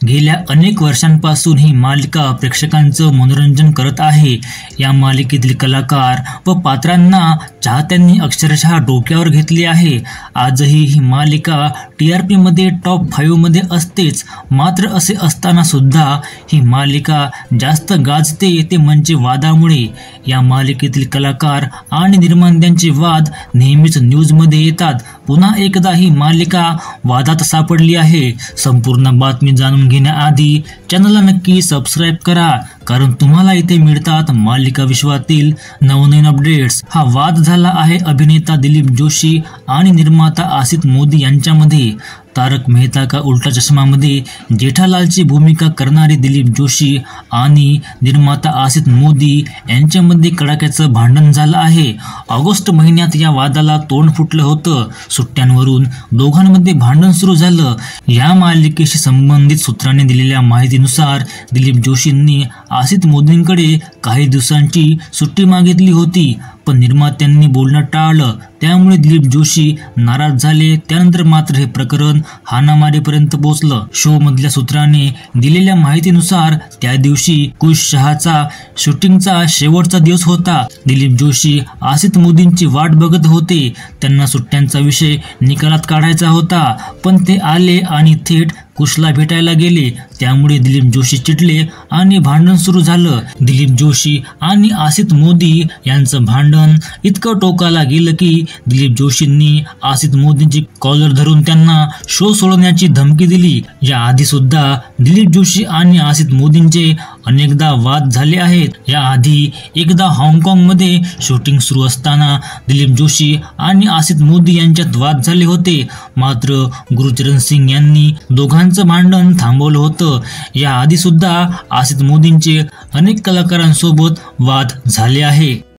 गेल्या अनेक वर्षांपासून ही मालिका प्रेक्षकांचं मनोरंजन करत आहे। या मालिकेतील कलाकार व पात्रांना चाहत्यांनी अक्षरशः डोक्यावर घेतले आहे। आजही ही मालिका TRP मध्ये टॉप 5 मध्ये असतेच, मात्र असे असताना सुद्धा ही मालिका जास्त गाजते ते म्हणजे वादामुळे। या मालिकेतील कलाकार आणि निर्मात्यांचे वाद नेहमीच न्यूजमध्ये येतात। पुन्हा एकदा ही मालिका वादात सापडली आहे। संपूर्ण बातमी जाणून घेण्याआधी चॅनलला नक्की सबस्क्राइब करा, कारण तुम्हाला इथे मिळतात मालिका विश्वातील नवनवीन अपडेट्स। हा वाद झाला आहे अभिनेता दिलीप जोशी आणि निर्माता आसित मोदी यांच्यामध्ये। तारक मेहता का उल्टा चष्मा मध्ये जेठालालची भूमिका करणारे दिलीप जोशी आणि निर्माता आसित मोदी यांच्यामध्ये कडाक्याचं भांडण झालं आहे। ऑगस्ट महिन्यात या वादाला तोंड फुटलं होतं। सुट्ट्यांवरून दोघांमध्ये भांडण सुरू झालं। या मालिकेशी संबंधित सूत्रांनी दिलेल्या माहितीनुसार दिलीप जोशींनी आसित मोदींकडे काही दिवसांची सुट्टी मागितली होती, पण निर्मात्यांनी बोलणं टाळलं, त्यामुळे दिलीप जोशी नाराज झाले। त्यानंतर मात्र हे प्रकरण हाणामारीपर्यंत पोहोचलं। शो मधल्या सूत्राने दिलेल्या माहितीनुसार त्या दिवशी कुश शहाचा शूटिंगचा शेवटचा दिवस होता। दिलीप जोशी आसित मोदींची वाट बघत होते। त्यांना सुट्ट्यांचा विषय निकालात काढायचा होता, पण ते आले आणि थेट कुशला भेटायला गेले। त्यामुळे दिलीप जोशी चिडले आणि भांडण सुरू झालं। दिलीप जोशी आणि आसित मोदी यांचं भांडण इतकं टोकाला गेलं की दिलीप जोशींनी आसित मोदींची कॉलर धरून त्यांना शो सोडण्याची धमकी दिली। या आधी सुद्धा दिलीप जोशी आणि आसित मोदींचे अनेकदा वाद झाले आहेत। या आधी एकदा हाँगकाँग मध्ये शूटिंग सुरू असताना दिलीप जोशी आणि आसित मोदी यांच्यात वाद झाले होते, मात्र गुरचरण सिंग यांनी दोघांचं भांडण थांबवलं होतं। या आधी सुद्धा आसित मोदींचे अनेक कलाकारांसोबत वाद झाले आहे।